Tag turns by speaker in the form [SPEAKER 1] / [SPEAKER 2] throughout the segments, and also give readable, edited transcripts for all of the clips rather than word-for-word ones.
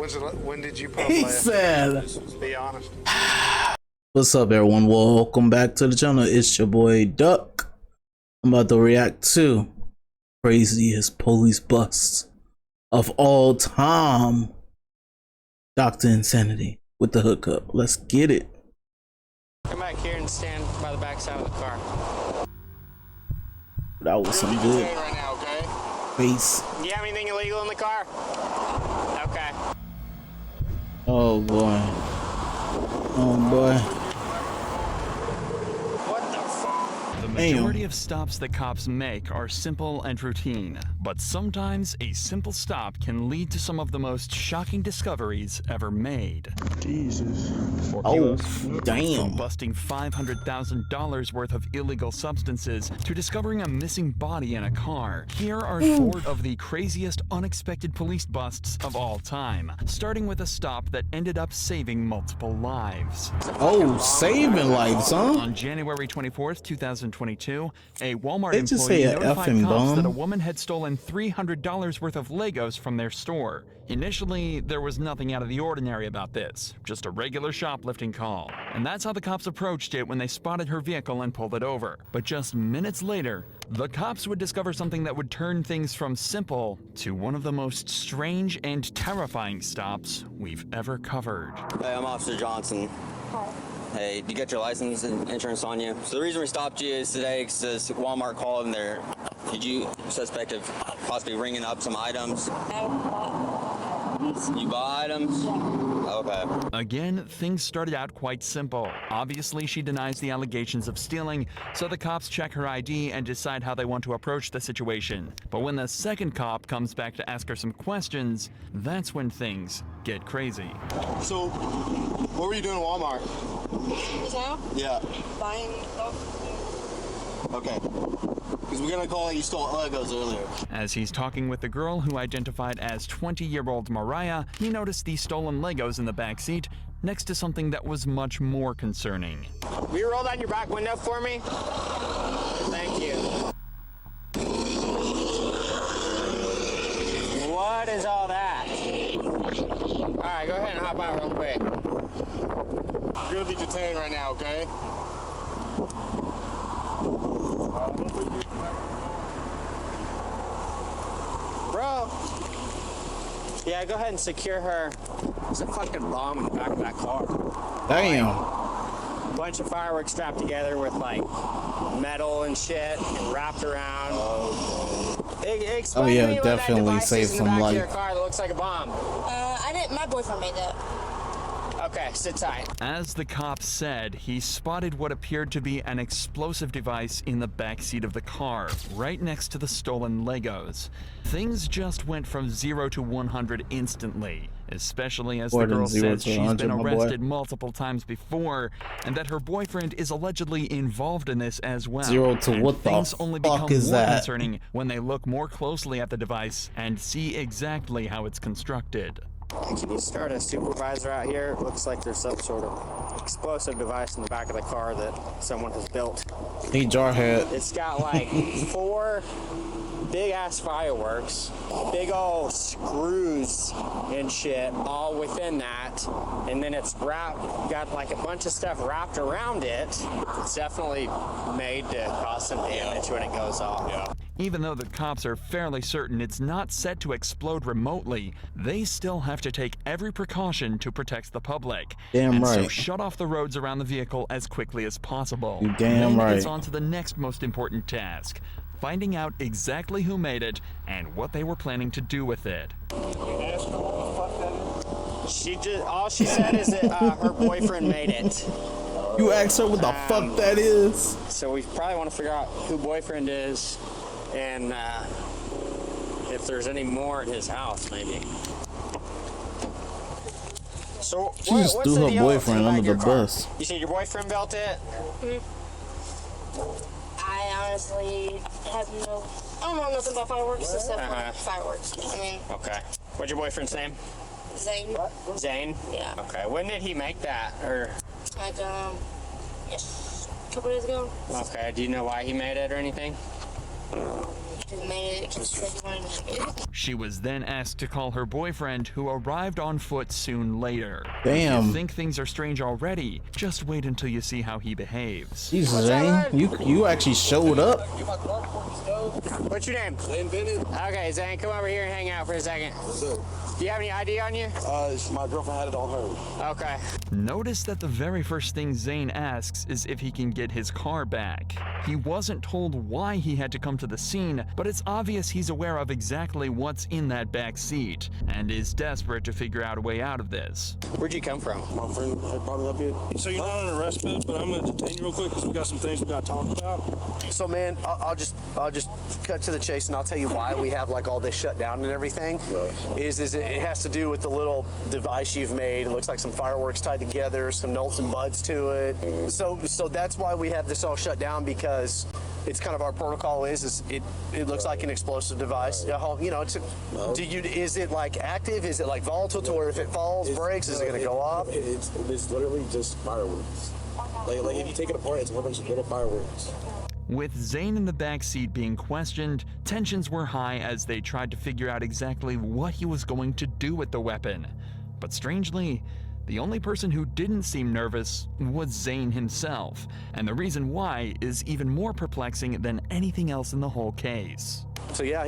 [SPEAKER 1] When did you pop
[SPEAKER 2] He
[SPEAKER 1] last?
[SPEAKER 2] said,
[SPEAKER 1] Be honest.
[SPEAKER 2] what's up, everyone? Welcome back to the channel. It's your boy Duck. I'm about to react to craziest police busts of all time. Dr. Insanity with the hookup. Let's get it.
[SPEAKER 3] Come back here and stand by the back side of the car.
[SPEAKER 2] That was some good
[SPEAKER 3] Right now, okay?
[SPEAKER 2] face.
[SPEAKER 3] Do you have anything illegal in the car? Okay.
[SPEAKER 2] Oh boy. Oh boy.
[SPEAKER 3] What the fuck?
[SPEAKER 4] The majority of stops that cops make are simple and routine, but sometimes a simple stop can lead to some of the most shocking discoveries ever made.
[SPEAKER 1] Jesus.
[SPEAKER 2] Oh,
[SPEAKER 4] From
[SPEAKER 2] damn.
[SPEAKER 4] busting $500,000 worth of illegal substances to discovering a missing body in a car, here are four of the craziest unexpected police busts of all time, starting with a stop that ended up saving multiple lives.
[SPEAKER 2] Oh, saving lives, huh?
[SPEAKER 4] On January 24th, 2022, a Walmart
[SPEAKER 2] They just say
[SPEAKER 4] employee
[SPEAKER 2] a
[SPEAKER 4] notified
[SPEAKER 2] effing
[SPEAKER 4] cops that a
[SPEAKER 2] bomb.
[SPEAKER 4] woman had stolen $300 worth of Legos from their store. Initially, there was nothing out of the ordinary about this, just a regular shoplifting call. And that's how the cops approached it when they spotted her vehicle and pulled it over. But just minutes later, the cops would discover something that would turn things from simple to one of the most strange and terrifying stops we've ever covered.
[SPEAKER 5] Hey, I'm Officer Johnson. Hey, you got your license and insurance on you? So the reason we stopped you is today because this Walmart called and they're, did you suspect of possibly ringing up some items? You buy items? Okay.
[SPEAKER 4] Again, things started out quite simple. Obviously, she denies the allegations of stealing, so the cops check her ID and decide how they want to approach the situation. But when the second cop comes back to ask her some questions, that's when things get crazy.
[SPEAKER 6] So, what were you doing at Walmart?
[SPEAKER 7] Just now?
[SPEAKER 6] Yeah.
[SPEAKER 7] Buying stuff.
[SPEAKER 6] Okay. Because we're gonna call it you stole Legos earlier.
[SPEAKER 4] As he's talking with the girl who identified as 20-year-old Mariah, he noticed the stolen Legos in the backseat next to something that was much more concerning.
[SPEAKER 3] Will you roll down your back window for me? Thank you. What is all that? Alright, go ahead and hop out real quick.
[SPEAKER 6] You're gonna be detained right now, okay?
[SPEAKER 3] Bro! Yeah, go ahead and secure her. There's a fucking bomb in the back of that car.
[SPEAKER 2] Damn.
[SPEAKER 3] Bunch of fireworks strapped together with like metal and shit and wrapped around. Explain
[SPEAKER 2] Oh, yeah,
[SPEAKER 3] to me what that
[SPEAKER 2] definitely
[SPEAKER 3] device
[SPEAKER 2] save
[SPEAKER 3] is in the
[SPEAKER 2] some
[SPEAKER 3] back of
[SPEAKER 2] life.
[SPEAKER 3] your car that looks like a bomb.
[SPEAKER 7] I didn't. My boyfriend made that.
[SPEAKER 3] Okay, sit tight.
[SPEAKER 4] As the cop said, he spotted what appeared to be an explosive device in the backseat of the car, right next to the stolen Legos. Things just went from 0 to 100 instantly, especially as the
[SPEAKER 2] More than
[SPEAKER 4] girl
[SPEAKER 2] 0
[SPEAKER 4] says
[SPEAKER 2] to
[SPEAKER 4] she's
[SPEAKER 2] 100,
[SPEAKER 4] been
[SPEAKER 2] my boy.
[SPEAKER 4] arrested multiple times before, and that her boyfriend is allegedly involved in this as well.
[SPEAKER 2] 0 to
[SPEAKER 4] And
[SPEAKER 2] what the
[SPEAKER 4] things only
[SPEAKER 2] fuck
[SPEAKER 4] become
[SPEAKER 2] is
[SPEAKER 4] more
[SPEAKER 2] that?
[SPEAKER 4] concerning when they look more closely at the device and see exactly how it's constructed.
[SPEAKER 3] Can you start a supervisor out here? It looks like there's some sort of explosive device in the back of the car that someone has built.
[SPEAKER 2] Hey, Jarhead.
[SPEAKER 3] It's got like 4 big ass fireworks, big old screws and shit all within that, and then it's got like a bunch of stuff wrapped around it. It's definitely made to cause some damage when it goes off. Yeah.
[SPEAKER 4] Even though the cops are fairly certain it's not set to explode remotely, they still have to take every precaution to protect the public.
[SPEAKER 2] Damn
[SPEAKER 4] and so
[SPEAKER 2] right.
[SPEAKER 4] shut off the roads around the vehicle as quickly as possible.
[SPEAKER 2] You damn
[SPEAKER 4] then it's
[SPEAKER 2] right.
[SPEAKER 4] on to the next most important task, finding out exactly who made it and what they were planning to do with it.
[SPEAKER 3] All she said is that her boyfriend made it.
[SPEAKER 2] You asked her what the fuck that is?
[SPEAKER 3] So we probably want to figure out who boyfriend is and if there's any more at his house, maybe. So
[SPEAKER 2] She just
[SPEAKER 3] what's
[SPEAKER 2] threw
[SPEAKER 3] the
[SPEAKER 2] her
[SPEAKER 3] deal with
[SPEAKER 2] boyfriend
[SPEAKER 3] the back
[SPEAKER 2] under
[SPEAKER 3] of
[SPEAKER 2] the
[SPEAKER 3] your car?
[SPEAKER 2] bus.
[SPEAKER 3] You said your boyfriend built it?
[SPEAKER 7] I honestly have no. I don't know nothing about fireworks except
[SPEAKER 3] Uh-huh.
[SPEAKER 7] for fireworks. I mean,
[SPEAKER 3] Okay. What's your boyfriend's name?
[SPEAKER 7] Zane.
[SPEAKER 3] Zane?
[SPEAKER 7] Yeah.
[SPEAKER 3] Okay. When did he make that? Or
[SPEAKER 7] Like yes, a couple days ago.
[SPEAKER 3] okay. Do you know why he made it or anything?
[SPEAKER 7] Just made it just because you wanted to make it.
[SPEAKER 4] She was then asked to call her boyfriend, who arrived on foot soon later.
[SPEAKER 2] Damn.
[SPEAKER 4] If you think things are strange already, just wait until you see how he behaves.
[SPEAKER 2] Jesus, Zane, you actually showed up.
[SPEAKER 3] What's your name?
[SPEAKER 6] Zane Bennett.
[SPEAKER 3] Okay, Zane, come over here and hang out for a second.
[SPEAKER 6] What's up?
[SPEAKER 3] Do you have any ID on you?
[SPEAKER 6] My girlfriend had it on her.
[SPEAKER 3] Okay.
[SPEAKER 4] Notice that the very first thing Zane asks is if he can get his car back. He wasn't told why he had to come to the scene, but it's obvious he's aware of exactly what's in that back seat and is desperate to figure out a way out of this.
[SPEAKER 3] Where'd you come from?
[SPEAKER 6] My friend had brought me up here.
[SPEAKER 8] So you're not on arrest, but I'm gonna detain you real quick because we got some things we gotta talk about.
[SPEAKER 9] So man, I'll just cut to the chase and I'll tell you why we have like all this shut down and everything. Is it has to do with the little device you've made. It looks like some fireworks tied together, some nuts and buds to it. So that's why we have this all shut down, because it's kind of our protocol is it looks like an explosive device. You know, is it like active? Is it like volatile to where if it falls, breaks, is it going to go off?
[SPEAKER 6] It's literally just fireworks. Like if you take it apart, it's a whole bunch of little fireworks.
[SPEAKER 4] With Zane in the backseat being questioned, tensions were high as they tried to figure out exactly what he was going to do with the weapon. But strangely, the only person who didn't seem nervous was Zane himself, and the reason why is even more perplexing than anything else in the whole case.
[SPEAKER 9] So yeah,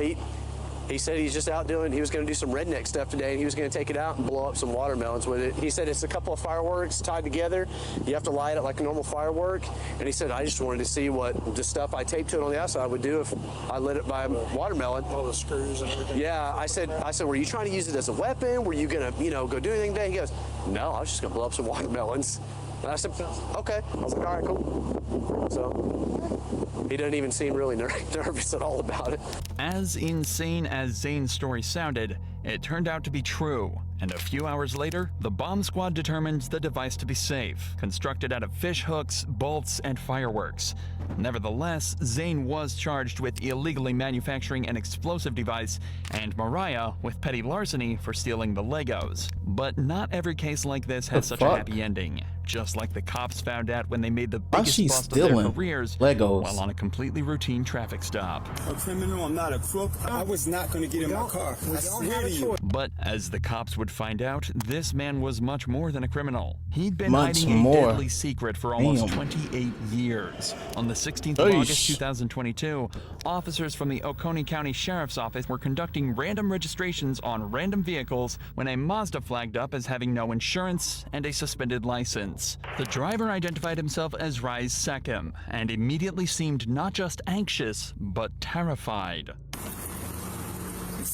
[SPEAKER 9] he said he's just out he was going to do some redneck stuff today, and he was going to take it out and blow up some watermelons with it. He said it's a couple of fireworks tied together. You have to light it like a normal firework. And he said, I just wanted to see what the stuff I taped to it on the outside would do if I lit it by a watermelon.
[SPEAKER 8] All the screws and everything.
[SPEAKER 9] Yeah, I said, were you trying to use it as a weapon? Were you going to, go do anything today? He goes, no, I was just going to blow up some watermelons. And I said, okay. I was like, all right, cool. So he doesn't even seem really nervous at all about it.
[SPEAKER 4] As insane as Zane's story sounded, it turned out to be true, and a few hours later, the bomb squad determined the device to be safe, constructed out of fish hooks, bolts, and fireworks. Nevertheless, Zane was charged with illegally manufacturing an explosive device, and Mariah with petty larceny for stealing the Legos. But not every case like this has such a happy ending. Just like the cops found out when they made the biggest bust of their careers
[SPEAKER 2] Legos
[SPEAKER 4] while on a completely routine traffic stop.
[SPEAKER 8] A criminal, I'm not a crook. I was not gonna get in my car. I swear to you.
[SPEAKER 4] But as the cops would find out, this man was much more than a criminal. He'd been
[SPEAKER 2] Much
[SPEAKER 4] hiding
[SPEAKER 2] more.
[SPEAKER 4] a deadly secret for almost
[SPEAKER 2] Damn.
[SPEAKER 4] 28 years. On the 16th of
[SPEAKER 2] Eesh.
[SPEAKER 4] August 2022, officers from the Oconee County Sheriff's Office were conducting random registrations on random vehicles when a Mazda flagged up as having no insurance and a suspended license. The driver identified himself as Rise Seckham and immediately seemed not just anxious, but terrified.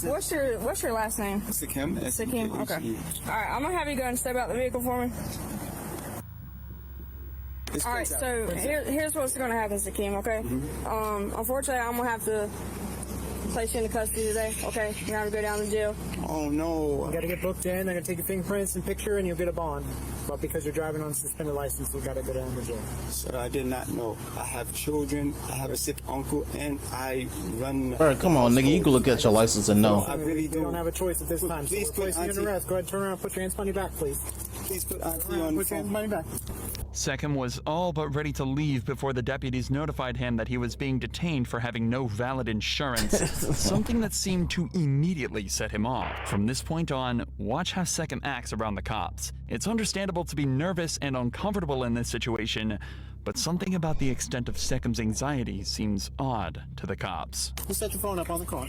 [SPEAKER 10] What's your last name?
[SPEAKER 8] Sikkim.
[SPEAKER 10] Sikkim. Okay. All right, I'm gonna have you go and step out the vehicle for me. All right. So here's what's gonna happen, Sikkim. Okay. Unfortunately, I'm gonna have to place you into custody today. Okay. You're gonna go down to jail.
[SPEAKER 8] Oh no.
[SPEAKER 11] You gotta get booked in, they're gonna take your fingerprints and picture, and you'll get a bond. But because you're driving on a suspended license, you gotta go down to jail.
[SPEAKER 8] Sir, I did not know. I have children, I have a sick uncle, and I run.
[SPEAKER 2] Alright, come on, nigga. You can look at your license and know.
[SPEAKER 8] I really
[SPEAKER 11] You don't have a choice at this time.
[SPEAKER 8] Please
[SPEAKER 11] So
[SPEAKER 8] put
[SPEAKER 11] we're placing you
[SPEAKER 8] Auntie-
[SPEAKER 11] in arrest. Go ahead, turn around, put your hands on your back, please.
[SPEAKER 8] Please put Auntie
[SPEAKER 11] Turn around,
[SPEAKER 8] on the
[SPEAKER 11] put your hands
[SPEAKER 8] phone.
[SPEAKER 11] on your back.
[SPEAKER 4] Seckham was all but ready to leave before the deputies notified him that he was being detained for having no valid insurance, something that seemed to immediately set him off. From this point on, watch how Seckham acts around the cops. It's understandable to be nervous and uncomfortable in this situation, but something about the extent of Seckham's anxiety seems odd to the cops.
[SPEAKER 11] Who set your phone up on the car?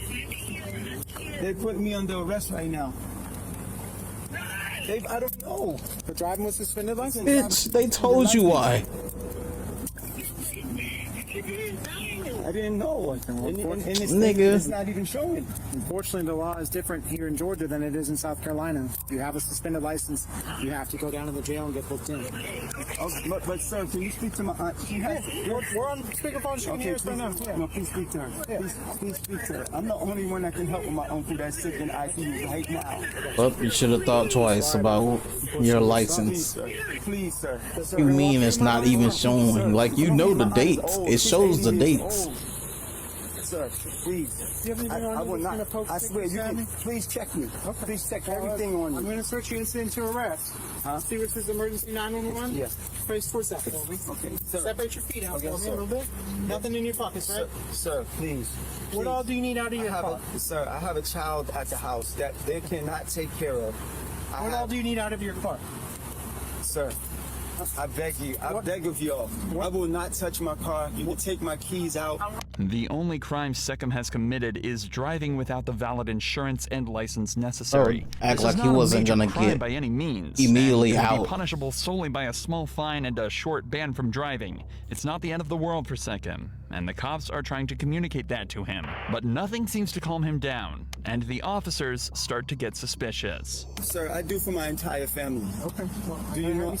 [SPEAKER 8] They put me under arrest right now. I don't know.
[SPEAKER 11] For driving with suspended license?
[SPEAKER 2] Bitch, they told you why.
[SPEAKER 8] I didn't know. And it's,
[SPEAKER 2] Nigga.
[SPEAKER 8] It's not even showing.
[SPEAKER 11] Unfortunately, the law is different here in Georgia than it is in South Carolina. If you have a suspended license, you have to go down to the jail and get booked in.
[SPEAKER 8] Oh, but sir, can you speak to my aunt? She has.
[SPEAKER 11] We're on speakerphone. She can hear us right now. Yeah.
[SPEAKER 8] No, please speak to her. Please speak to her. I'm the only one that can help with my uncle that's sick in ICU right now.
[SPEAKER 2] Well, you should have thought twice about your license.
[SPEAKER 8] Please, sir.
[SPEAKER 2] You mean it's not even showing? Like, you know the dates. It shows the dates.
[SPEAKER 8] Sir, please. I will not. I swear, you can. Please check me. Please check everything on
[SPEAKER 11] I'm
[SPEAKER 8] me.
[SPEAKER 11] going to search you incident to arrest. See what says emergency 911?
[SPEAKER 8] Yes.
[SPEAKER 11] Face towards that for me.
[SPEAKER 8] Okay, sir.
[SPEAKER 11] Separate your feet out
[SPEAKER 8] Okay,
[SPEAKER 11] for me
[SPEAKER 8] sir.
[SPEAKER 11] a little bit. Nothing in your pockets, right?
[SPEAKER 8] Sir, please.
[SPEAKER 11] What all do you need out of your car?
[SPEAKER 8] Sir, I have a child at the house that they cannot take care of.
[SPEAKER 11] What all do you need out of your car?
[SPEAKER 8] Sir, I beg you. I beg of y'all. I will not touch my car. You can take my keys out.
[SPEAKER 4] The only crime Seckham has committed is driving without the valid insurance and license necessary.
[SPEAKER 2] Act
[SPEAKER 4] This
[SPEAKER 2] like
[SPEAKER 4] is
[SPEAKER 2] he
[SPEAKER 4] not a
[SPEAKER 2] wasn't
[SPEAKER 4] major
[SPEAKER 2] gonna
[SPEAKER 4] crime
[SPEAKER 2] get
[SPEAKER 4] by any means,
[SPEAKER 2] immediately
[SPEAKER 4] and it would
[SPEAKER 2] out.
[SPEAKER 4] be punishable solely by a small fine and a short ban from driving. It's not the end of the world for Seckham, and the cops are trying to communicate that to him. But nothing seems to calm him down, and the officers start to get suspicious.
[SPEAKER 8] Sir, I do for my entire family.
[SPEAKER 11] Okay. Well,
[SPEAKER 8] Do you know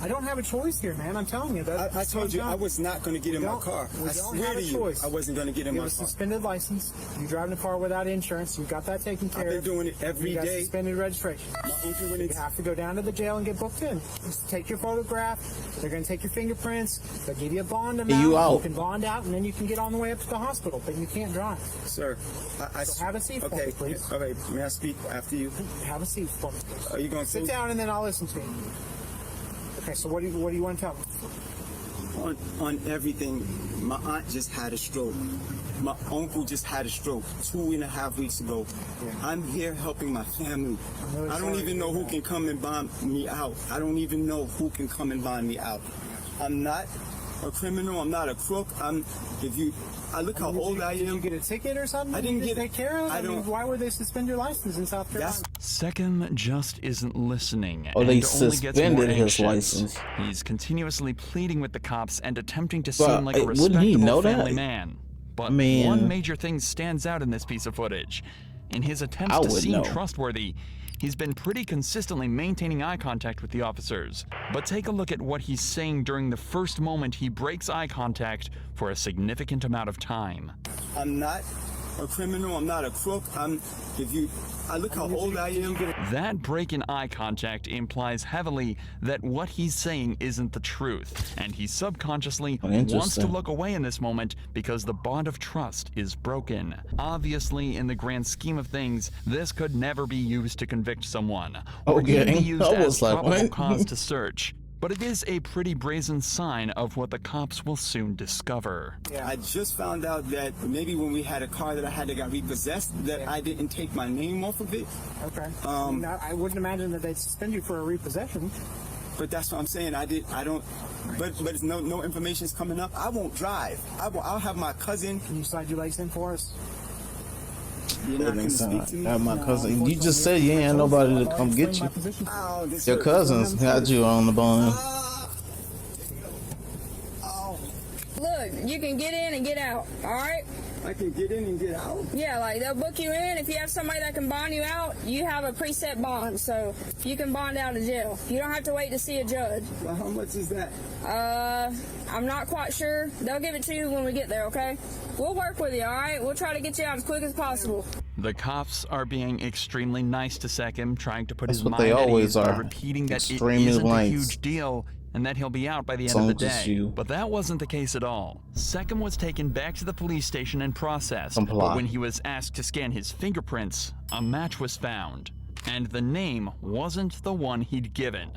[SPEAKER 11] I don't have a choice here, man. I'm telling you that.
[SPEAKER 8] I told you I was not going to get in my
[SPEAKER 11] don't-
[SPEAKER 8] car.
[SPEAKER 11] we
[SPEAKER 8] I
[SPEAKER 11] don't
[SPEAKER 8] swear
[SPEAKER 11] have
[SPEAKER 8] to
[SPEAKER 11] a
[SPEAKER 8] you,
[SPEAKER 11] choice.
[SPEAKER 8] I wasn't going to get in
[SPEAKER 11] You
[SPEAKER 8] my
[SPEAKER 11] have a
[SPEAKER 8] car.
[SPEAKER 11] suspended license. You drive the car without insurance. You got that taken care
[SPEAKER 8] I've been
[SPEAKER 11] of.
[SPEAKER 8] doing it every
[SPEAKER 11] you got
[SPEAKER 8] day.
[SPEAKER 11] suspended registration.
[SPEAKER 8] My uncle went
[SPEAKER 11] You
[SPEAKER 8] in.
[SPEAKER 11] have to go down to the jail and get booked in. Just take your photograph. They're going to take your fingerprints. They'll give you a bond amount.
[SPEAKER 2] you out.
[SPEAKER 11] You can bond out, and then you can get on the way up to the hospital. But you can't drive.
[SPEAKER 8] Sir,
[SPEAKER 11] So have a seat for
[SPEAKER 8] Okay,
[SPEAKER 11] me, please.
[SPEAKER 8] all right. May I speak after you?
[SPEAKER 11] Have a seat for me, please.
[SPEAKER 8] Are you going to
[SPEAKER 11] Sit down, and then I'll listen to you. Okay. So what do you want to tell me?
[SPEAKER 8] on everything? My aunt just had a stroke. My uncle just had a stroke 2.5 weeks ago. I'm here helping my family.
[SPEAKER 11] really
[SPEAKER 8] I don't
[SPEAKER 11] sorry
[SPEAKER 8] even know who can come and bond me out. I don't even know who can come and bond me out. I'm not a criminal. I'm not a crook. I look how old I
[SPEAKER 11] Did you
[SPEAKER 8] am.
[SPEAKER 11] get a ticket or something?
[SPEAKER 8] I didn't
[SPEAKER 11] you
[SPEAKER 8] get-
[SPEAKER 11] take care of.
[SPEAKER 8] I
[SPEAKER 11] I mean,
[SPEAKER 8] don't-
[SPEAKER 11] why would they suspend your license in South Carolina?
[SPEAKER 4] Seckham just isn't listening.
[SPEAKER 2] Oh,
[SPEAKER 4] and
[SPEAKER 2] they
[SPEAKER 4] only gets more
[SPEAKER 2] suspended his
[SPEAKER 4] anxious.
[SPEAKER 2] license.
[SPEAKER 4] He's continuously pleading with the cops and attempting to
[SPEAKER 2] But,
[SPEAKER 4] seem like a
[SPEAKER 2] wouldn't he
[SPEAKER 4] respectable
[SPEAKER 2] know that?
[SPEAKER 4] family man. But
[SPEAKER 2] Man.
[SPEAKER 4] one major thing stands out in this piece of footage. In his attempts
[SPEAKER 2] I
[SPEAKER 4] to
[SPEAKER 2] would
[SPEAKER 4] seem
[SPEAKER 2] know.
[SPEAKER 4] trustworthy, he's been pretty consistently maintaining eye contact with the officers. But take a look at what he's saying during the first moment he breaks eye contact for a significant amount of time.
[SPEAKER 8] I'm not a criminal. I'm not a crook. I look how old I am.
[SPEAKER 4] That break in eye contact implies heavily that what he's saying isn't the truth, and he subconsciously wants to
[SPEAKER 2] Interesting.
[SPEAKER 4] look away in this moment because the bond of trust is broken. Obviously, in the grand scheme of things, this could never be used to convict someone, or even
[SPEAKER 2] Okay.
[SPEAKER 4] be used
[SPEAKER 2] I
[SPEAKER 4] as
[SPEAKER 2] was like,
[SPEAKER 4] probable
[SPEAKER 2] what?
[SPEAKER 4] cause to search. But it is a pretty brazen sign of what the cops will soon discover.
[SPEAKER 8] I just found out that maybe when we had a car that I had that got repossessed, that I didn't take my name off of it.
[SPEAKER 11] Okay. I wouldn't imagine that they'd suspend you for a repossession.
[SPEAKER 8] But that's what I'm saying. I don't. But it's no information's coming up. I won't drive. I'll have my cousin.
[SPEAKER 11] Can you slide your legs in for us?
[SPEAKER 8] You're not gonna speak to me.
[SPEAKER 2] I have my cousin. You just said you ain't had nobody to come get you.
[SPEAKER 8] Ow, this
[SPEAKER 2] Your
[SPEAKER 8] hurts.
[SPEAKER 2] cousins got you on the bone.
[SPEAKER 10] Look, you can get in and get out, all right?
[SPEAKER 8] I can get in and get out.
[SPEAKER 10] Yeah, like they'll book you in. If you have somebody that can bond you out, you have a preset bond, so you can bond out of jail. You don't have to wait to see a judge.
[SPEAKER 8] Well, how much is that?
[SPEAKER 10] I'm not quite sure. They'll give it to you when we get there, okay? We'll work with you, all right? We'll try to get you out as quick as possible.
[SPEAKER 4] The cops are being extremely nice to Seckham, trying to put
[SPEAKER 2] That's
[SPEAKER 4] his
[SPEAKER 2] what
[SPEAKER 4] mind
[SPEAKER 2] they
[SPEAKER 4] at
[SPEAKER 2] always
[SPEAKER 4] ease by
[SPEAKER 2] are.
[SPEAKER 4] repeating that it
[SPEAKER 2] Extremely
[SPEAKER 4] isn't a
[SPEAKER 2] nice.
[SPEAKER 4] huge deal and that he'll be out by the end
[SPEAKER 2] As long
[SPEAKER 4] of the
[SPEAKER 2] as it's
[SPEAKER 4] day.
[SPEAKER 2] you.
[SPEAKER 4] But that wasn't the case at all. Seckham was taken back to the police station and processed.
[SPEAKER 2] Comply.
[SPEAKER 4] But when he was asked to scan his fingerprints, a match was found. And the name wasn't the one he'd given.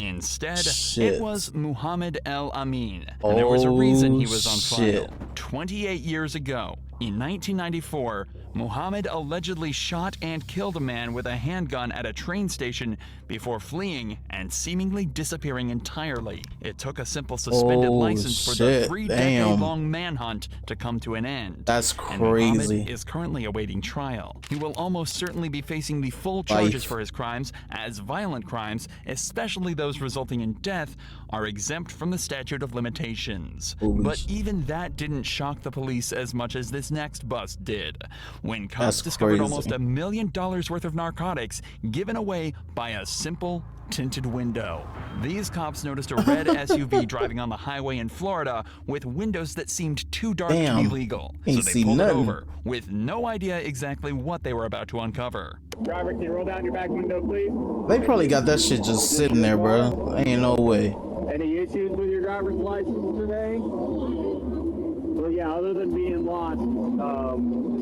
[SPEAKER 4] Instead,
[SPEAKER 2] Shit.
[SPEAKER 4] it was Muhammad El Amin, and there was a reason he was on
[SPEAKER 2] shit.
[SPEAKER 4] file. 28 years ago, in 1994, Muhammad allegedly shot and killed a man with a handgun at a train station before fleeing and seemingly disappearing entirely. It took a simple suspended
[SPEAKER 2] Oh,
[SPEAKER 4] license for the
[SPEAKER 2] shit.
[SPEAKER 4] 3-decade-long manhunt to come to an end.
[SPEAKER 2] That's
[SPEAKER 4] And Muhammad
[SPEAKER 2] crazy.
[SPEAKER 4] is currently awaiting trial. He will almost certainly be facing the full charges
[SPEAKER 2] Life.
[SPEAKER 4] for his crimes, as violent crimes, especially those resulting in death, are exempt from the statute of limitations.
[SPEAKER 2] Holy
[SPEAKER 4] But
[SPEAKER 2] sh-
[SPEAKER 4] even that didn't shock the police as much as this next bust did, when cops
[SPEAKER 2] That's
[SPEAKER 4] discovered
[SPEAKER 2] crazy.
[SPEAKER 4] almost $1 million worth of narcotics given away by a simple tinted window. These cops noticed a red SUV driving on the highway in Florida with windows that seemed too dark to
[SPEAKER 2] Damn.
[SPEAKER 4] be legal. So
[SPEAKER 2] Ain't
[SPEAKER 4] they
[SPEAKER 2] seen
[SPEAKER 4] pulled it
[SPEAKER 2] nothing.
[SPEAKER 4] over with no idea exactly what they were about to uncover.
[SPEAKER 11] Driver, can you roll down your back window, please?
[SPEAKER 2] They probably got that shit just sitting there, bro. Ain't no way.
[SPEAKER 11] Any issues with your driver's license today? Well, yeah, other than being lost,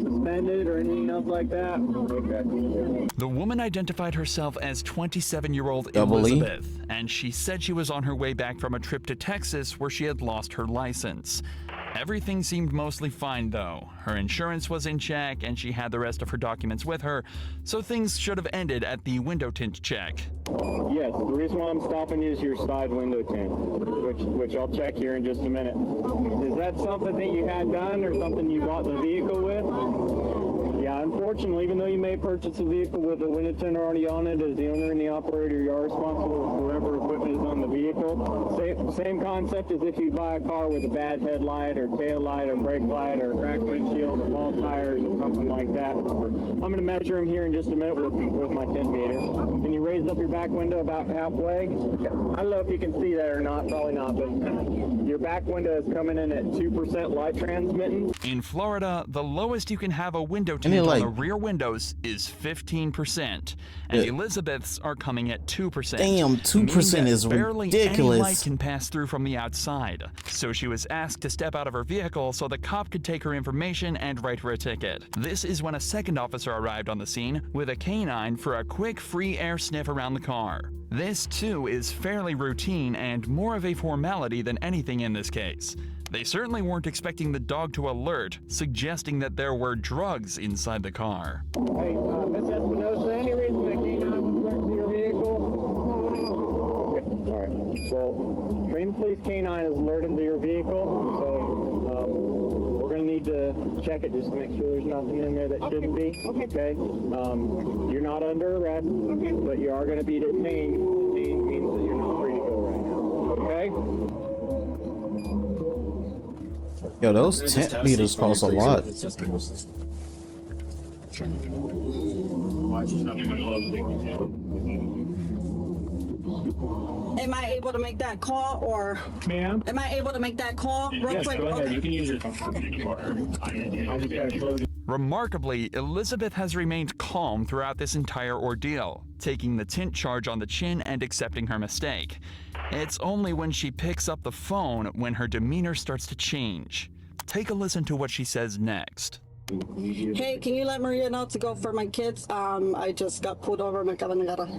[SPEAKER 11] suspended or anything else like that? Okay.
[SPEAKER 4] The woman identified herself as 27-year-old
[SPEAKER 2] Double E?
[SPEAKER 4] Elizabeth, and she said she was on her way back from a trip to Texas where she had lost her license. Everything seemed mostly fine though. Her insurance was in check and she had the rest of her documents with her, so things should have ended at the window tint check.
[SPEAKER 11] Yes, the reason why I'm stopping you is your side window tint, which I'll check here in just a minute. Is that something that you had done or something you bought the vehicle with? Yeah, unfortunately, even though you may purchase a vehicle with a window tint already on it, as the owner and the operator, you are responsible for whatever equipment is on the vehicle. Same concept as if you buy a car with a bad headlight or tail light or brake light or cracked windshield or bald tires or something like that. I'm going to measure them here in just a minute with my tint meter. Can you raise up your back window about halfway? I don't know if you can see that or not, probably not, but your back window is coming in at 2% light transmitting.
[SPEAKER 4] In Florida, the lowest you can have a window tint on the rear windows is 15%, and Elizabeth's are coming at 2%.
[SPEAKER 2] Damn, 2% is
[SPEAKER 4] barely
[SPEAKER 2] ridiculous.
[SPEAKER 4] Any light can pass through from the outside, so she was asked to step out of her vehicle so the cop could take her information and write her a ticket. This is when a second officer arrived on the scene with a canine for a quick free air sniff around the car. This too is fairly routine and more of a formality than anything in this case. They certainly weren't expecting the dog to alert, suggesting that there were drugs inside the car.
[SPEAKER 11] Hey, Miss Espinosa, any reason the canine was alerted to your vehicle? Okay, all right. Well, Green Police canine is alerted to your vehicle, so we're going to need to check it just to make sure there's nothing in there that shouldn't be. Okay. You're not under arrest, but you are going to be detained. Detained means that you're not free to go right now. Okay?
[SPEAKER 2] Yo, those tent meters cost a lot.
[SPEAKER 10] Am I able to make that call, or
[SPEAKER 11] ma'am?
[SPEAKER 10] Am I able to make that call real quick?
[SPEAKER 11] Go ahead.
[SPEAKER 10] Okay.
[SPEAKER 11] You can use your phone.
[SPEAKER 4] Remarkably, Elizabeth has remained calm throughout this entire ordeal, taking the tint charge on the chin and accepting her mistake. It's only when she picks up the phone when her demeanor starts to change. Take a listen to what she says next.
[SPEAKER 10] Hey, can you let Maria know to go for my kids? I just got pulled over. Me acaban de agarrar.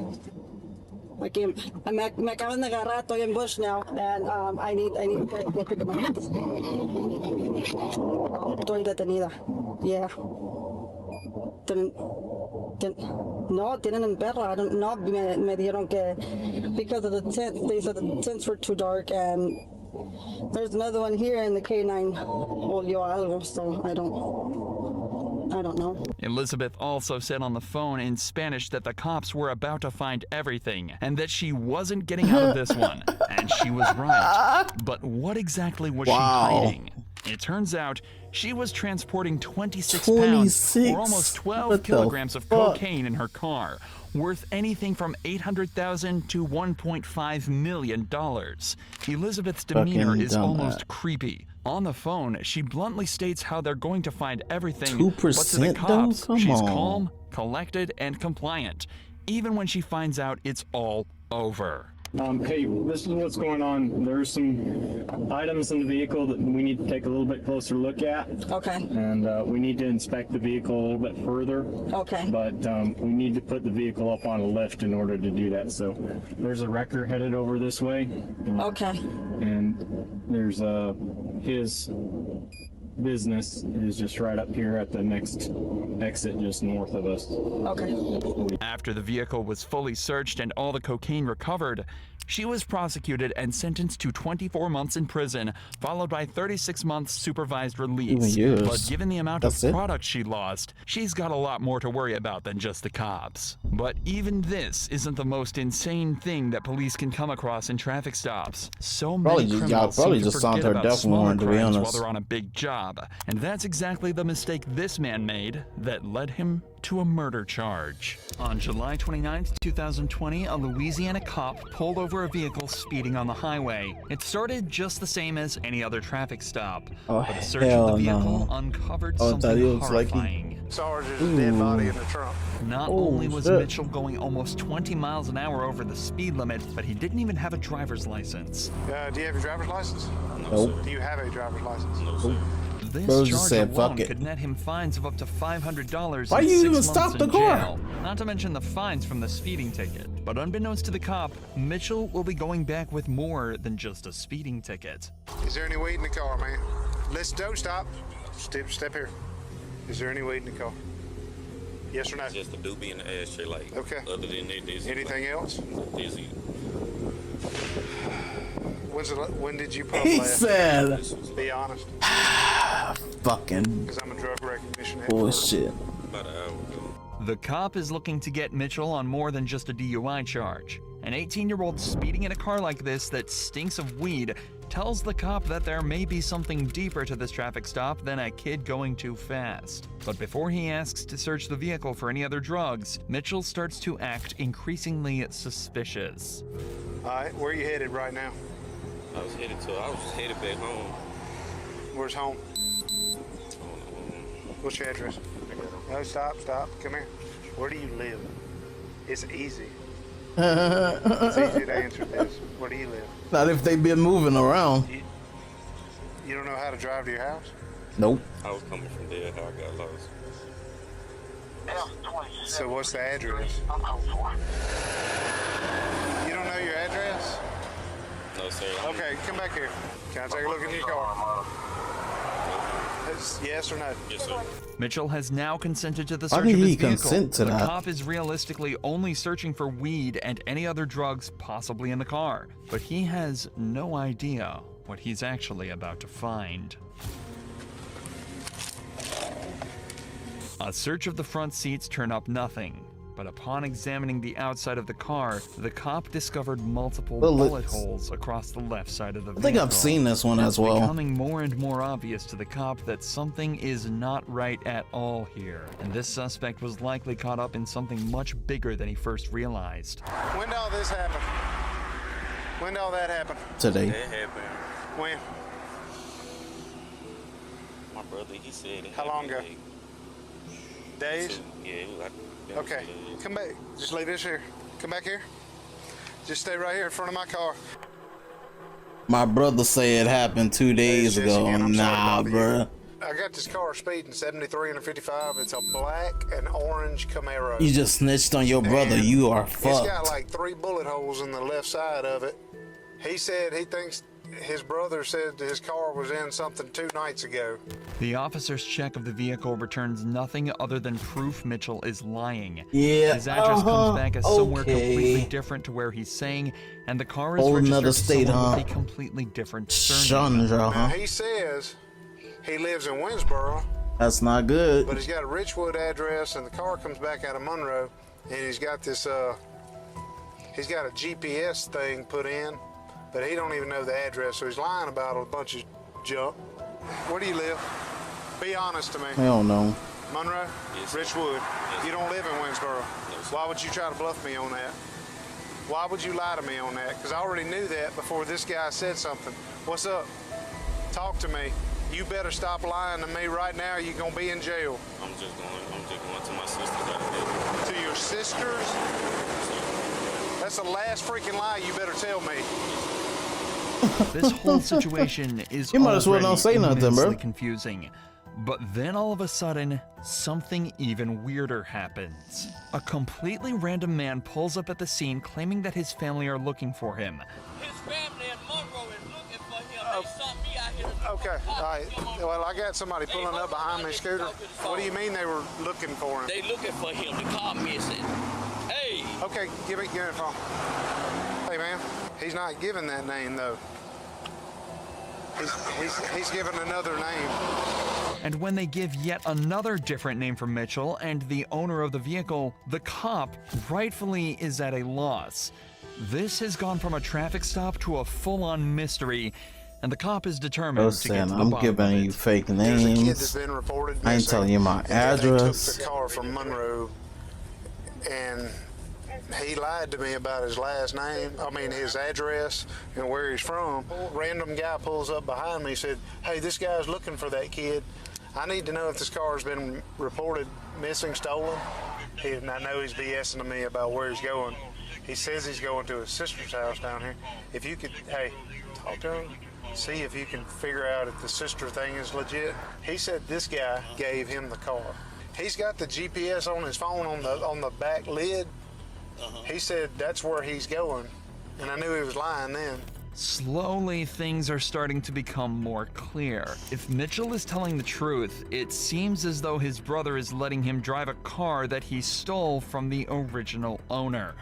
[SPEAKER 10] Me acaban de agarrar. Estoy en Bush now, and I need to go pick up my kids. Estoy detenida. Yeah. No, tienen en perro. I don't know. Me dijeron que because of the tent, they said the tents were too dark, and there's another one here in the K9 olió algo, so I don't know.
[SPEAKER 4] Elizabeth also said on the phone in Spanish that the cops were about to find everything and that she wasn't getting out of this one. And she was right. But what exactly was she hiding? It turns out she was transporting 26 pounds, or almost 12 kilograms of cocaine in her car, worth anything from $800,000 to $1.5 million. Elizabeth's demeanor is almost creepy. On the phone, she bluntly states how they're going to find everything,
[SPEAKER 2] 2%
[SPEAKER 4] but to the cops,
[SPEAKER 2] though?
[SPEAKER 4] she's calm, collected, and compliant, even when she finds out it's all over.
[SPEAKER 11] Hey, this is what's going on. There's some items in the vehicle that we need to take a little bit closer look at.
[SPEAKER 10] Okay.
[SPEAKER 11] And we need to inspect the vehicle a little bit further.
[SPEAKER 10] Okay.
[SPEAKER 11] But we need to put the vehicle up on a lift in order to do that. So there's a wrecker headed over this way.
[SPEAKER 10] Okay.
[SPEAKER 11] And there's his business is just right up here at the next exit just north of us.
[SPEAKER 10] Okay.
[SPEAKER 4] After the vehicle was fully searched and all the cocaine recovered, she was prosecuted and sentenced to 24 months in prison, followed by 36 months supervised release. But given the amount of product she lost, she's got a lot more to worry about than just the cops. But even this isn't the most insane thing that police can come across in traffic stops. So many criminals seem to forget about smaller crimes while they're on a big job. And that's exactly the mistake this man made that led him to a murder charge. On July 29, 2020, a Louisiana cop pulled over a vehicle speeding on the highway. It started just the same as any other traffic stop, but a search of the vehicle uncovered something horrifying.
[SPEAKER 1] Sergeant's dead body in the trunk.
[SPEAKER 4] Not only was Mitchell going almost 20 miles an hour over the speed limit, but he didn't even have a driver's license.
[SPEAKER 1] Do you have your driver's license?
[SPEAKER 2] Nope.
[SPEAKER 1] Do you have a driver's license?
[SPEAKER 2] Nope.
[SPEAKER 4] This charge alone could net him fines of up to $500
[SPEAKER 2] Why
[SPEAKER 4] and
[SPEAKER 2] you
[SPEAKER 4] 6
[SPEAKER 2] even
[SPEAKER 4] months
[SPEAKER 2] stop the
[SPEAKER 4] in
[SPEAKER 2] car?
[SPEAKER 4] jail. Not to mention the fines from the speeding ticket. But unbeknownst to the cop, Mitchell will be going back with more than just a speeding ticket.
[SPEAKER 1] Is there any weed in the car, man? Don't stop. Step here. Is there any weed in the car? Yes or no?
[SPEAKER 12] Just a doobie in the ashtray, like.
[SPEAKER 1] Okay.
[SPEAKER 12] Other than that, there's
[SPEAKER 1] Anything else?
[SPEAKER 12] dizzy.
[SPEAKER 1] When did you puff
[SPEAKER 2] He
[SPEAKER 1] last?
[SPEAKER 2] said,
[SPEAKER 1] Be honest.
[SPEAKER 2] fucking
[SPEAKER 1] Because I'm a drug recognition expert.
[SPEAKER 2] bullshit.
[SPEAKER 12] About an hour ago.
[SPEAKER 4] The cop is looking to get Mitchell on more than just a DUI charge. An 18-year-old speeding in a car like this that stinks of weed tells the cop that there may be something deeper to this traffic stop than a kid going too fast. But before he asks to search the vehicle for any other drugs, Mitchell starts to act increasingly suspicious.
[SPEAKER 1] All right, where are you headed right now?
[SPEAKER 12] I was headed back home.
[SPEAKER 1] Where's home? What's your address? No, stop. Come here. Where do you live? It's easy. It's easy to answer this. Where do you live?
[SPEAKER 2] Not if they been moving around.
[SPEAKER 1] You don't know how to drive to your house?
[SPEAKER 2] Nope.
[SPEAKER 12] I was coming from there, how I got lost.
[SPEAKER 1] So what's the address? You don't know your address?
[SPEAKER 12] No, sir.
[SPEAKER 1] Okay, come back here. Can I take a look in your car? Yes or no?
[SPEAKER 12] Yes, sir.
[SPEAKER 4] Mitchell has now consented to the
[SPEAKER 2] Why
[SPEAKER 4] search
[SPEAKER 2] did
[SPEAKER 4] of his
[SPEAKER 2] he
[SPEAKER 4] vehicle.
[SPEAKER 2] consent to
[SPEAKER 4] the
[SPEAKER 2] that?
[SPEAKER 4] cop is realistically only searching for weed and any other drugs possibly in the car, but he has no idea what he's actually about to find. A search of the front seats turned up nothing, but upon examining the outside of the car, the cop discovered multiple
[SPEAKER 2] Bullets.
[SPEAKER 4] bullet holes across the left side of the
[SPEAKER 2] I
[SPEAKER 4] vehicle.
[SPEAKER 2] think I've seen this one as
[SPEAKER 4] It's
[SPEAKER 2] well.
[SPEAKER 4] becoming more and more obvious to the cop that something is not right at all here, and this suspect was likely caught up in something much bigger than he first realized.
[SPEAKER 1] When did all this happen? When did all that happen?
[SPEAKER 2] Today.
[SPEAKER 12] That happened.
[SPEAKER 1] When?
[SPEAKER 12] My brother, he said it
[SPEAKER 1] How long
[SPEAKER 12] happened,
[SPEAKER 1] ago? Days?
[SPEAKER 12] like, yeah, it was like.
[SPEAKER 1] Okay, come back. Just leave this here. Come back here. Just stay right here in front of my car.
[SPEAKER 2] My brother said it happened 2 days
[SPEAKER 1] Jesse
[SPEAKER 2] ago.
[SPEAKER 1] again, I'm sorry
[SPEAKER 2] Nah,
[SPEAKER 1] to bother you.
[SPEAKER 2] bruh.
[SPEAKER 1] I got this car speeding 73 and a 55. It's a black and orange Camaro.
[SPEAKER 2] You just snitched on your brother.
[SPEAKER 1] And
[SPEAKER 2] You are
[SPEAKER 1] It's got
[SPEAKER 2] fucked.
[SPEAKER 1] like 3 bullet holes in the left side of it. He said he thinks his brother said his car was in something 2 nights ago.
[SPEAKER 4] The officer's check of the vehicle returns nothing other than proof Mitchell is lying.
[SPEAKER 2] Yeah,
[SPEAKER 4] His address
[SPEAKER 2] uh-huh,
[SPEAKER 4] comes back as somewhere
[SPEAKER 2] okay.
[SPEAKER 4] completely different to where he's saying, and the car is
[SPEAKER 2] Whole
[SPEAKER 4] registered
[SPEAKER 2] nother
[SPEAKER 4] to
[SPEAKER 2] state,
[SPEAKER 4] someone
[SPEAKER 2] huh?
[SPEAKER 4] with a completely different surname.
[SPEAKER 2] Chandra,
[SPEAKER 1] Now
[SPEAKER 2] huh?
[SPEAKER 1] he says he lives in Winsboro,
[SPEAKER 2] That's not good.
[SPEAKER 1] but he's got a Richwood address, and the car comes back out of Monroe, and he's got this he's got a GPS thing put in, but he don't even know the address, so he's lying about a bunch of junk. Where do you live? Be honest to me.
[SPEAKER 2] I don't know.
[SPEAKER 1] Monroe?
[SPEAKER 12] Yes.
[SPEAKER 1] Richwood.
[SPEAKER 12] Yes.
[SPEAKER 1] You don't live in Winsboro.
[SPEAKER 12] No, sir.
[SPEAKER 1] Why would you try to bluff me on that? Why would you lie to me on that? Because I already knew that before this guy said something. What's up? Talk to me. You better stop lying to me right now or you're going to be in jail.
[SPEAKER 12] I'm just going to my sister's house.
[SPEAKER 1] To your sisters? That's the last freaking lie you better tell me.
[SPEAKER 4] This whole situation is
[SPEAKER 2] You might as well
[SPEAKER 4] already
[SPEAKER 2] not say nothing, bro.
[SPEAKER 4] immensely confusing. But then all of a sudden, something even weirder happens. A completely random man pulls up at the scene claiming that his family are looking for him.
[SPEAKER 13] His family in Monroe is looking for him. They sought me out here to
[SPEAKER 1] Okay, all right. Well, I got somebody pulling up behind my scooter. What do you mean they were looking for him?
[SPEAKER 13] They looking for him. The car missing. Hey,
[SPEAKER 1] Okay, give me the phone. Hey, man, he's not giving that name, though. He's giving another name.
[SPEAKER 4] And when they give yet another different name for Mitchell and the owner of the vehicle, the cop rightfully is at a loss. This has gone from a traffic stop to a full-on mystery, and the cop is determined to get
[SPEAKER 2] Listen,
[SPEAKER 4] to the
[SPEAKER 2] I'm
[SPEAKER 4] bottom of
[SPEAKER 2] giving
[SPEAKER 4] it.
[SPEAKER 2] you fake
[SPEAKER 1] There's a kid that's
[SPEAKER 2] names.
[SPEAKER 1] been reported
[SPEAKER 2] I ain't
[SPEAKER 1] missing,
[SPEAKER 2] telling you my
[SPEAKER 1] and They
[SPEAKER 2] address.
[SPEAKER 1] took the car from Monroe, and he lied to me about his last name, his address and where he's from. Random guy pulls up behind me, said, hey, this guy's looking for that kid. I need to know if this car's been reported missing, stolen. And I know he's BSing to me about where he's going. He says he's going to his sister's house down here. If you could, hey, talk to him, see if you can figure out if the sister thing is legit. He said this guy gave him the car. He's got the GPS on his phone on the back lid. He said that's where he's going, and I knew he was lying then.
[SPEAKER 4] Slowly, things are starting to become more clear. If Mitchell is telling the truth, it seems as though his brother is letting him drive a car that he stole from the original owner.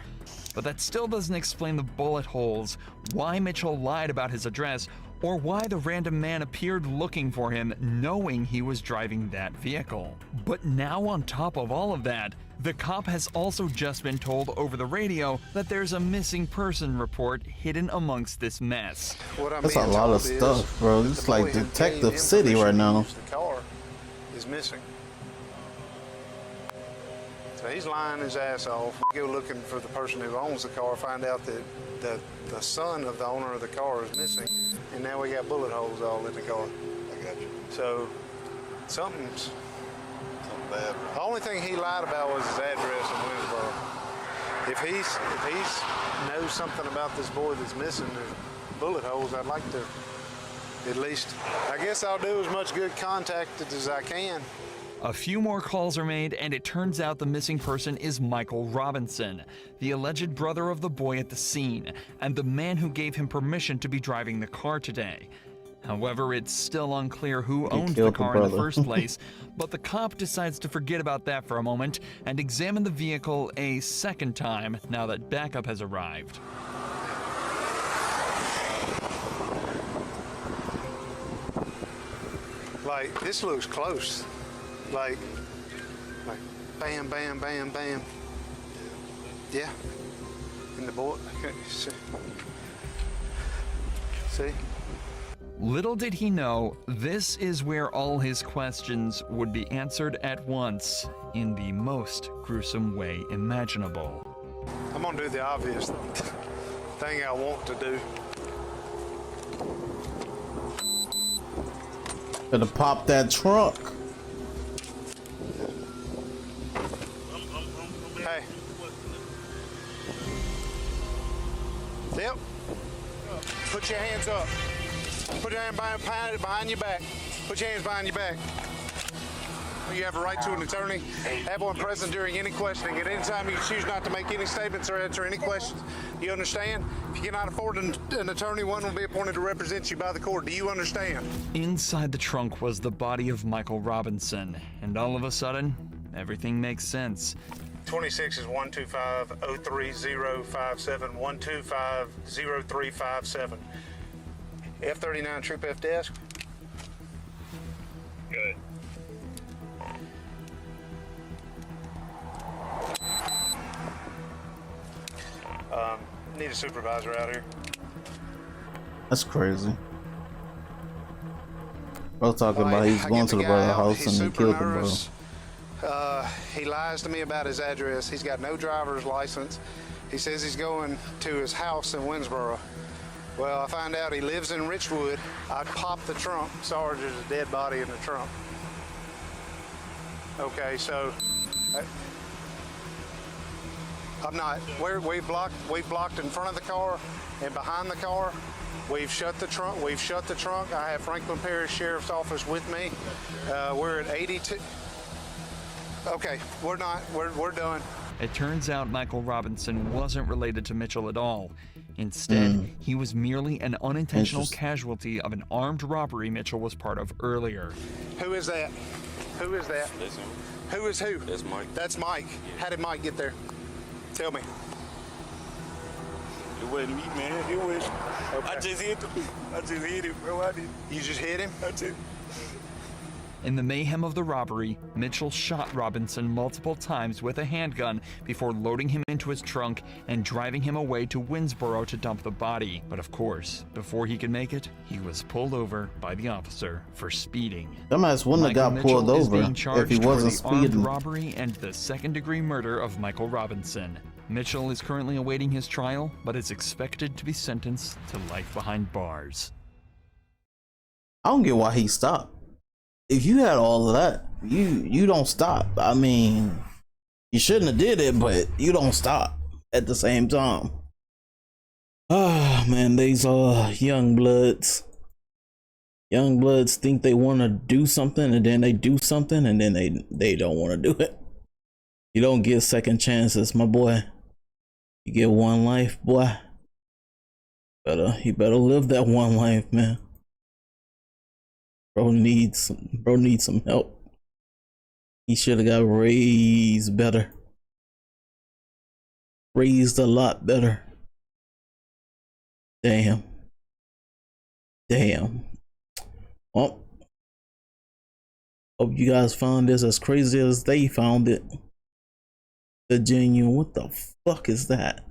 [SPEAKER 4] But that still doesn't explain the bullet holes, why Mitchell lied about his address, or why the random man appeared looking for him knowing he was driving that vehicle. But now on top of all of that, the cop has also just been told over the radio that there's a missing person report hidden amongst this mess.
[SPEAKER 2] That's a lot of stuff, bro. It's like Detective City right now.
[SPEAKER 1] The car is missing. So he's lying his ass off. Go looking for the person who owns the car, find out that the son of the owner of the car is missing, and now we got bullet holes all in the car. I got you. So something's bad. The only thing he lied about was his address in Winsboro. If he's knows something about this boy that's missing the bullet holes, I'd like to at least, I guess I'll do as much good contact as I can.
[SPEAKER 4] A few more calls are made, and it turns out the missing person is Michael Robinson, the alleged brother of the boy at the scene, and the man who gave him permission to be driving the car today. However, it's still unclear who owned the car in the first place, but the cop decides to forget about that for a moment and examine the vehicle a second time now that backup has arrived.
[SPEAKER 1] Like, this looks close. Like bam, bam, bam, bam. Yeah. And the boy, see?
[SPEAKER 4] Little did he know, this is where all his questions would be answered at once in the most gruesome way imaginable.
[SPEAKER 1] I'm gonna do the obvious thing I want to do.
[SPEAKER 2] Gonna pop that trunk.
[SPEAKER 1] Hey. Yep. Put your hands up. Put your hand behind your back. Put your hands behind your back. You have a right to an attorney. Have one present during any questioning. At any time you choose not to make any statements or answer any questions. You understand? If you cannot afford an attorney, one will be appointed to represent you by the court. Do you understand?
[SPEAKER 4] Inside the trunk was the body of Michael Robinson, and all of a sudden, everything makes sense.
[SPEAKER 1] 26 is 125-03057, 125-0357. F39 Troop F desk. Good. Need a supervisor out here.
[SPEAKER 2] That's crazy. Bro talking about he's going to the brother's house and he killed him, bro.
[SPEAKER 1] He lies to me about his address. He's got no driver's license. He says he's going to his house in Winsboro. Well, I find out he lives in Richwood. I'd pop the trunk. Sorry, there's a dead body in the trunk. Okay, so I'm not. We've blocked in front of the car and behind the car. We've shut the trunk. I have Franklin Parish Sheriff's Office with me. We're at 82. Okay, we're not. We're done.
[SPEAKER 4] It turns out Michael Robinson wasn't related to Mitchell at all. Instead, he was merely an unintentional casualty of an armed robbery Mitchell was part of earlier.
[SPEAKER 1] Who is that? Who is that?
[SPEAKER 12] That's him.
[SPEAKER 1] Who is who?
[SPEAKER 12] That's Mike.
[SPEAKER 1] That's Mike. How did Mike get there? Tell me.
[SPEAKER 12] It wasn't me, man. It was.
[SPEAKER 1] Okay.
[SPEAKER 12] I just hit him, bro. I did.
[SPEAKER 1] You just hit him?
[SPEAKER 12] I did.
[SPEAKER 4] In the mayhem of the robbery, Mitchell shot Robinson multiple times with a handgun before loading him into his trunk and driving him away to Winsboro to dump the body. But of course, before he could make it, he was pulled over by the officer for speeding.
[SPEAKER 2] Dumbass wouldn't have got pulled over if he wasn't speeding.
[SPEAKER 4] Armed robbery and the second-degree murder of Michael Robinson. Mitchell is currently awaiting his trial, but is expected to be sentenced to life behind bars.
[SPEAKER 2] I don't get why he stopped. If you had all of that, you don't stop. I mean, you shouldn't have did it, but you don't stop at the same time. Ah, man, these are young bloods. Young bloods think they want to do something, and then they do something, and then they don't want to do it. You don't get second chances, my boy. You get one life, boy. He better live that one life, man. Bro needs some help. He should have got raised better. Raised a lot better. Damn. Well, hope you guys found this as crazy as they found it. The genuine, what the fuck is that?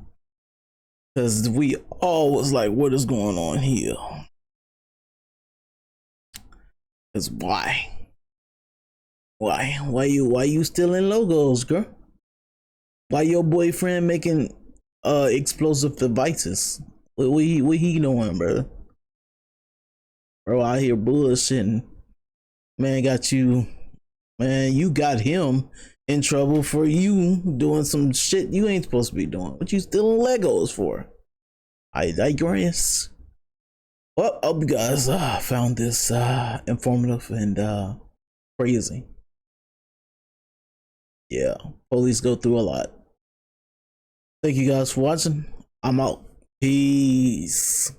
[SPEAKER 2] Because we all was like, what is going on here? Because why you stealing logos, girl? Why your boyfriend making explosive devices? What he doing, brother? Bro out here bullshitting. Man got you, man, you got him in trouble for you doing some shit you ain't supposed to be doing. What you stealing Legos for? I digress. Well, I hope you guys found this informative and crazy. Yeah, police go through a lot. Thank you guys for watching. I'm out. Peace.